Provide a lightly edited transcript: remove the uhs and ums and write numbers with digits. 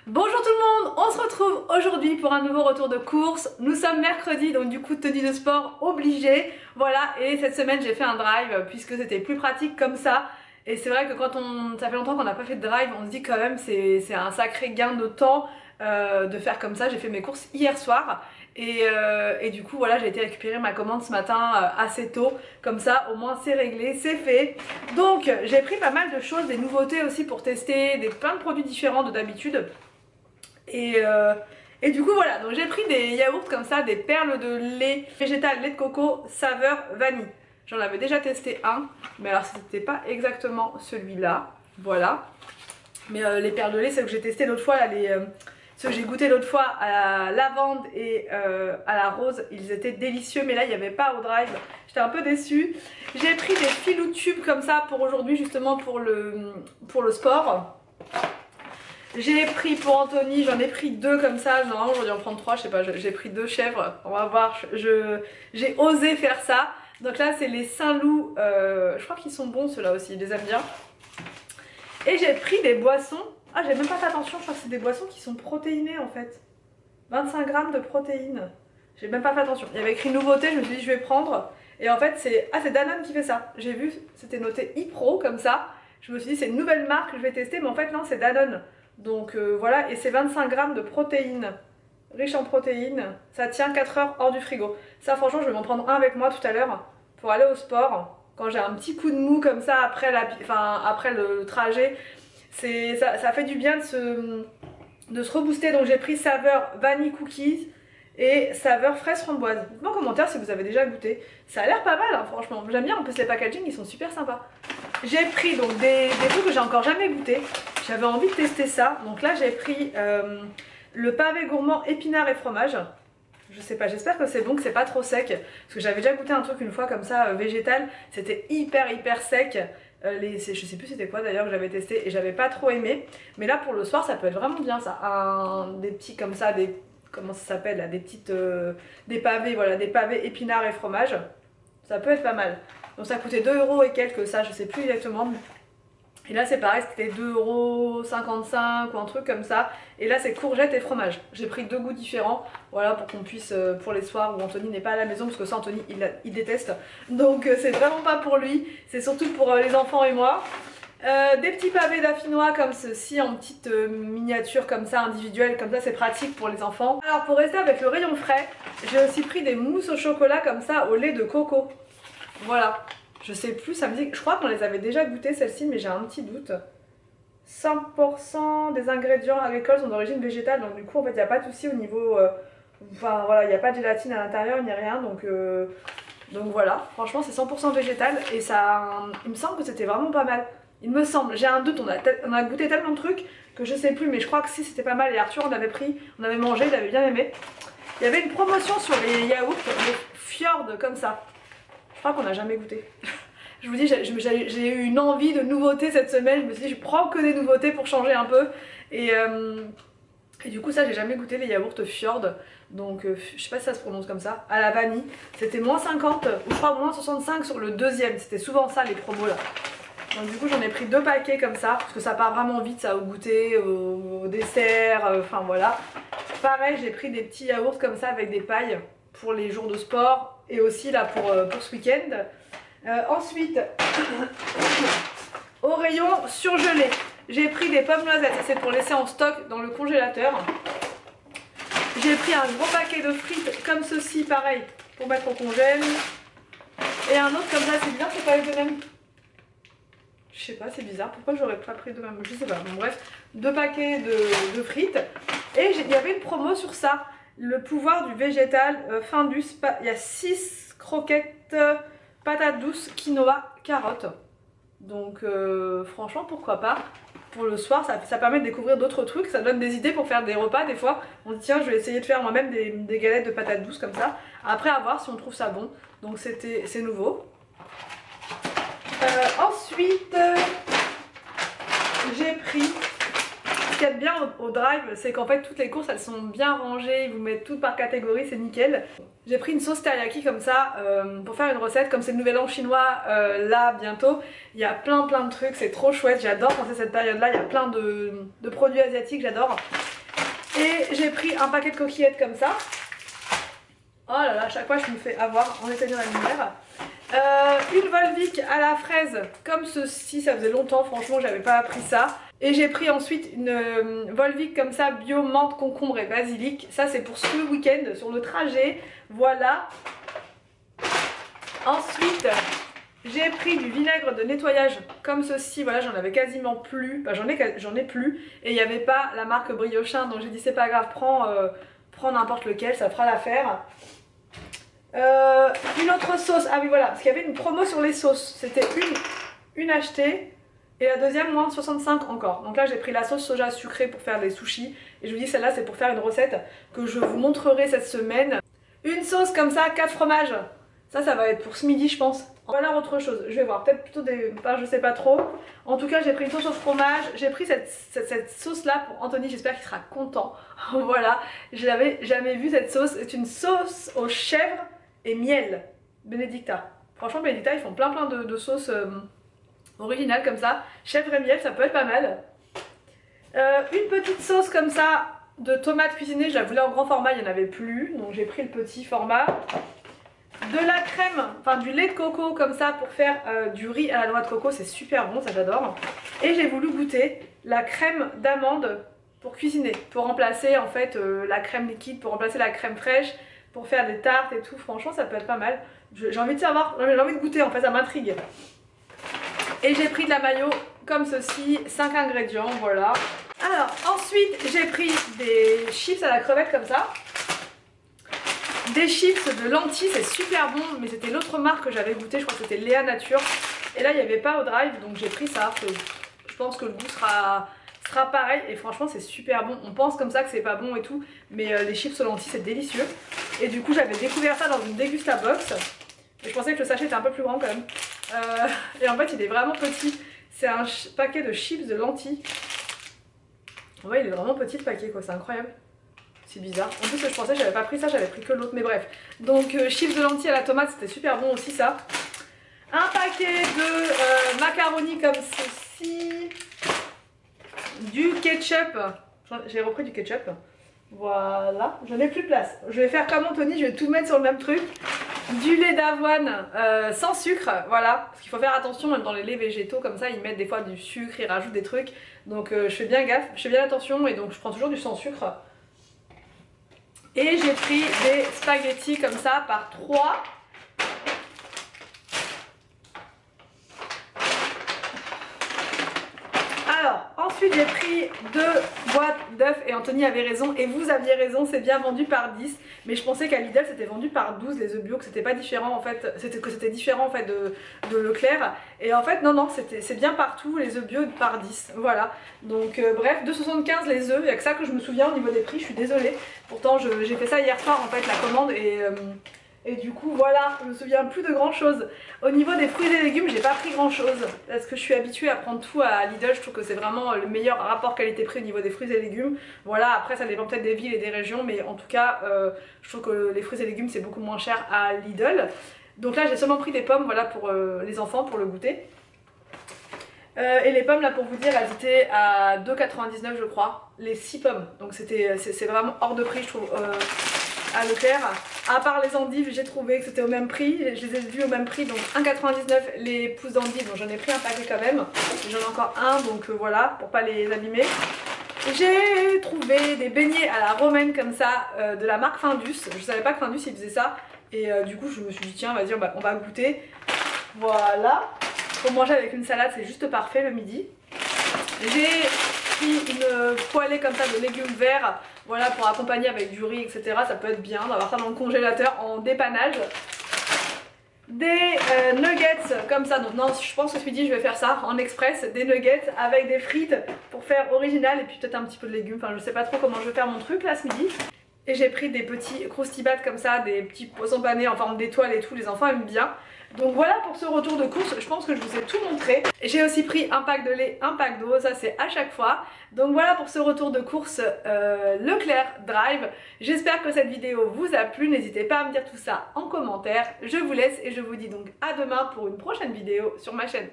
Bonjour tout le monde, on se retrouve aujourd'hui pour un nouveau retour de course. Nous sommes mercredi, donc du coup tenue de sport obligée. Voilà, et cette semaine j'ai fait un drive puisque c'était plus pratique comme ça. Et c'est vrai que ça fait longtemps qu'on n'a pas fait de drive, on se dit quand même c'est un sacré gain de temps de faire comme ça. J'ai fait mes courses hier soir et du coup voilà, j'ai été récupérer ma commande ce matin assez tôt. Comme ça au moins c'est réglé, c'est fait. Donc j'ai pris pas mal de choses, des nouveautés aussi pour tester, plein de produits différents de d'habitude. Et du coup voilà, donc j'ai pris des yaourts comme ça, des perles de lait végétal, lait de coco, saveur vanille. J'en avais déjà testé un, mais alors c'était pas exactement celui-là, voilà. Mais les perles de lait, celles que j'ai testé l'autre fois, là, ceux que j'ai goûté l'autre fois à la lavande et à la rose, ils étaient délicieux, mais là il n'y avait pas au drive, j'étais un peu déçue. J'ai pris des filous tubes comme ça pour aujourd'hui, justement pour le sport. J'ai pris pour Anthony, j'en ai pris deux comme ça, normalement j'aurais dû en prendre trois, je sais pas, j'ai pris deux chèvres, on va voir, j'ai osé faire ça. Donc là c'est les Saint-Loup, je crois qu'ils sont bons ceux-là aussi, je les aime bien. Et j'ai pris des boissons, ah j'ai même pas fait attention, je crois que c'est des boissons qui sont protéinées en fait. 25 grammes de protéines, j'ai même pas fait attention. Il y avait écrit nouveauté, je me suis dit je vais prendre. Et en fait c'est Danone qui fait ça, j'ai vu, c'était noté iPro comme ça. Je me suis dit c'est une nouvelle marque que je vais tester, mais en fait non c'est Danone. Donc voilà, et c'est 25 grammes de protéines, riche en protéines, ça tient 4 heures hors du frigo. Ça franchement je vais m'en prendre un avec moi tout à l'heure pour aller au sport. Quand j'ai un petit coup de mou comme ça après, après le trajet, ça fait du bien de se rebooster. Donc j'ai pris saveur vanille cookies et saveur fraise framboise. Dites-moi en commentaire si vous avez déjà goûté. Ça a l'air pas mal hein, franchement, j'aime bien, en plus les packaging ils sont super sympas. J'ai pris donc des trucs que j'ai encore jamais goûté. J'avais envie de tester ça. Donc là j'ai pris le pavé gourmand épinards et fromage. Je sais pas, j'espère que c'est bon, que c'est pas trop sec. Parce que j'avais déjà goûté un truc une fois comme ça, végétal. C'était hyper sec. Je sais plus c'était quoi d'ailleurs que j'avais testé et j'avais pas trop aimé. Mais là pour le soir ça peut être vraiment bien ça. Des petits comme ça, comment ça s'appelle là, des pavés, voilà, des pavés épinards et fromage. Ça peut être pas mal. Donc ça coûtait 2 € et quelques, ça je sais plus exactement. Et là c'est pareil, c'était 2,55 € ou un truc comme ça. Et là c'est courgettes et fromage. J'ai pris deux goûts différents, voilà, pour qu'on puisse, pour les soirs où Anthony n'est pas à la maison, parce que ça Anthony il déteste. Donc c'est vraiment pas pour lui, c'est surtout pour les enfants et moi. Des petits pavés d'affinois comme ceci en petite miniature comme ça, individuelle, comme ça c'est pratique pour les enfants. Alors pour rester avec le rayon frais, j'ai aussi pris des mousses au chocolat comme ça au lait de coco. Voilà, je sais plus, ça me dit, je crois qu'on les avait déjà goûtées celles-ci mais j'ai un petit doute. 100% des ingrédients agricoles sont d'origine végétale, donc du coup en fait il n'y a pas de souci au niveau, enfin voilà, il n'y a pas de gélatine à l'intérieur, il n'y a rien, donc voilà, franchement c'est 100% végétal et ça, il me semble que c'était vraiment pas mal. Il me semble, j'ai un doute, on a goûté tellement de trucs que je sais plus, mais je crois que si c'était pas mal. Et Arthur on avait pris, on avait mangé, il avait bien aimé. Il y avait une promotion sur les yaourts, les fjords comme ça. Je crois qu'on n'a jamais goûté. Je vous dis, j'ai eu une envie de nouveautés cette semaine, je me suis dit je prends que des nouveautés pour changer un peu. Et du coup ça j'ai jamais goûté les yaourts fjord. Donc je sais pas si ça se prononce comme ça, à la vanille. C'était moins 50 ou je crois moins 65 sur le deuxième, c'était souvent ça les promos là. Donc du coup j'en ai pris deux paquets comme ça, parce que ça part vraiment vite ça au goûter, au dessert, enfin voilà. Pareil j'ai pris des petits yaourts comme ça avec des pailles pour les jours de sport et aussi là pour ce week-end. Ensuite, au rayon surgelé, j'ai pris des pommes noisettes, c'est pour laisser en stock dans le congélateur. J'ai pris un gros paquet de frites comme ceci, pareil, pour mettre au congèle. Et un autre comme ça, c'est bien, c'est pas les deux mêmes. Je sais pas, c'est bizarre, pourquoi j'aurais pas pris de même, je sais pas, bon bref, deux paquets de frites. Et il y avait une promo sur ça, le pouvoir du végétal, Findus, il y a 6 croquettes, patates douces, quinoa, carottes. Donc franchement pourquoi pas, pour le soir ça permet de découvrir d'autres trucs, ça donne des idées pour faire des repas des fois. On se dit tiens je vais essayer de faire moi-même des galettes de patates douces comme ça, après à voir si on trouve ça bon, donc c'est nouveau. Ensuite, j'ai pris Ce qu'il y a de bien au Drive, c'est qu'en fait toutes les courses elles sont bien rangées, ils vous mettent toutes par catégorie, c'est nickel. J'ai pris une sauce teriyaki comme ça pour faire une recette, comme c'est le nouvel an chinois là bientôt, il y a plein de trucs, c'est trop chouette, j'adore quand c'est cette période là, il y a plein de produits asiatiques, j'adore. Et j'ai pris un paquet de coquillettes comme ça. Oh là là, à chaque fois je me fais avoir en éteignant la lumière. Une Volvic à la fraise comme ceci, ça faisait longtemps franchement j'avais pas pris ça. Et j'ai pris ensuite une Volvic comme ça bio menthe, concombre et basilic. Ça c'est pour ce week-end sur le trajet, voilà. Ensuite j'ai pris du vinaigre de nettoyage comme ceci, voilà j'en avais quasiment plus, enfin, j'en ai plus. Et il n'y avait pas la marque Briochin donc j'ai dit c'est pas grave, prends n'importe lequel, ça fera l'affaire. Une autre sauce, ah oui voilà, parce qu'il y avait une promo sur les sauces, c'était une achetée et la deuxième moins 65 encore. Donc là j'ai pris la sauce soja sucrée pour faire des sushis et je vous dis celle-là c'est pour faire une recette que je vous montrerai cette semaine. Une sauce comme ça, 4 fromages, ça va être pour ce midi je pense. Voilà autre chose, je vais voir, peut-être plutôt des, enfin, je sais pas trop. En tout cas j'ai pris une sauce au fromage, j'ai pris cette sauce là pour Anthony, j'espère qu'il sera content. Voilà, je l'avais jamais vu cette sauce, c'est une sauce aux chèvres et miel, Benedicta. Franchement Benedicta ils font plein de sauces originales comme ça, chèvre et miel ça peut être pas mal. Une petite sauce comme ça de tomates cuisinées, je la voulais en grand format, il n'y en avait plus, donc j'ai pris le petit format. De la crème, enfin du lait de coco comme ça pour faire du riz à la noix de coco, c'est super bon, ça j'adore. Et j'ai voulu goûter la crème d'amande pour cuisiner, pour remplacer en fait la crème liquide, pour remplacer la crème fraîche, pour faire des tartes et tout, franchement ça peut être pas mal. J'ai envie de savoir, j'ai envie de goûter en fait, ça m'intrigue. Et j'ai pris de la mayo comme ceci, 5 ingrédients, voilà. Alors ensuite j'ai pris des chips à la crevette comme ça. Des chips de lentilles, c'est super bon, mais c'était l'autre marque que j'avais goûté, je crois que c'était Léa Nature. Et là il n'y avait pas au Drive, donc j'ai pris ça. Je pense que le goût sera pareil et franchement c'est super bon. On pense comme ça que c'est pas bon et tout, mais les chips aux lentilles c'est délicieux. Et du coup j'avais découvert ça dans une Degusta Box. Et je pensais que le sachet était un peu plus grand quand même. Et en fait il est vraiment petit. C'est un paquet de chips de lentilles. Ouais il est vraiment petit le paquet quoi, c'est incroyable. C'est bizarre. En plus je pensais que j'avais pas pris ça, j'avais pris que l'autre, mais bref. Donc chips de lentilles à la tomate, c'était super bon aussi ça. Un paquet de macaroni comme ceci. Du ketchup. J'ai repris du ketchup. Voilà, j'en ai plus de place. Je vais faire comme Anthony, je vais tout mettre sur le même truc. Du lait d'avoine sans sucre, voilà. Parce qu'il faut faire attention, même dans les laits végétaux comme ça, ils mettent des fois du sucre, ils rajoutent des trucs. Donc je fais bien gaffe, je fais bien attention et donc je prends toujours du sans sucre. Et j'ai pris des spaghettis comme ça par 3. Alors ensuite j'ai pris 2 boîtes d'œufs et Anthony avait raison et vous aviez raison, c'est bien vendu par 10. Mais je pensais qu'à Lidl c'était vendu par 12 les œufs bio, que c'était pas différent en fait, que c'était différent en fait de Leclerc. Et en fait non c'est bien partout les œufs bio par 10, voilà. Donc bref, 2,75 les œufs, il n'y a que ça que je me souviens au niveau des prix, je suis désolée. Pourtant j'ai fait ça hier soir en fait la commande et du coup voilà, je me souviens plus de grand chose. Au niveau des fruits et légumes j'ai pas pris grand chose parce que je suis habituée à prendre tout à Lidl, je trouve que c'est vraiment le meilleur rapport qualité-prix au niveau des fruits et légumes. Voilà, après ça dépend peut-être des villes et des régions, mais en tout cas je trouve que les fruits et légumes c'est beaucoup moins cher à Lidl. Donc là j'ai seulement pris des pommes, voilà, pour les enfants, pour le goûter. Et les pommes là pour vous dire elles étaient à 2,99 je crois, les 6 pommes, donc c'est vraiment hors de prix je trouve à Leclerc. À part les endives j'ai trouvé que c'était au même prix, je les ai vues au même prix, donc 1,99 les pousses d'endives, donc j'en ai pris un paquet quand même, j'en ai encore un donc voilà pour pas les abîmer. J'ai trouvé des beignets à la romaine comme ça de la marque Findus, je savais pas que Findus ils faisaient ça et du coup je me suis dit tiens vas-y on va goûter, voilà. Pour manger avec une salade c'est juste parfait le midi. J'ai pris une poêlée comme ça de légumes verts, voilà, pour accompagner avec du riz etc, ça peut être bien d'avoir ça dans le congélateur en dépannage. Des nuggets comme ça, donc non je pense que ce midi je vais faire ça en express, des nuggets avec des frites pour faire original et puis peut-être un petit peu de légumes, enfin je sais pas trop comment je vais faire mon truc là ce midi. Et j'ai pris des petits croustibats comme ça, des petits poissons panés en forme d'étoile et tout, les enfants aiment bien. Donc voilà pour ce retour de course, je pense que je vous ai tout montré. J'ai aussi pris un pack de lait, un pack d'eau, ça c'est à chaque fois. Donc voilà pour ce retour de course Leclerc Drive. J'espère que cette vidéo vous a plu, n'hésitez pas à me dire tout ça en commentaire. Je vous laisse et je vous dis donc à demain pour une prochaine vidéo sur ma chaîne.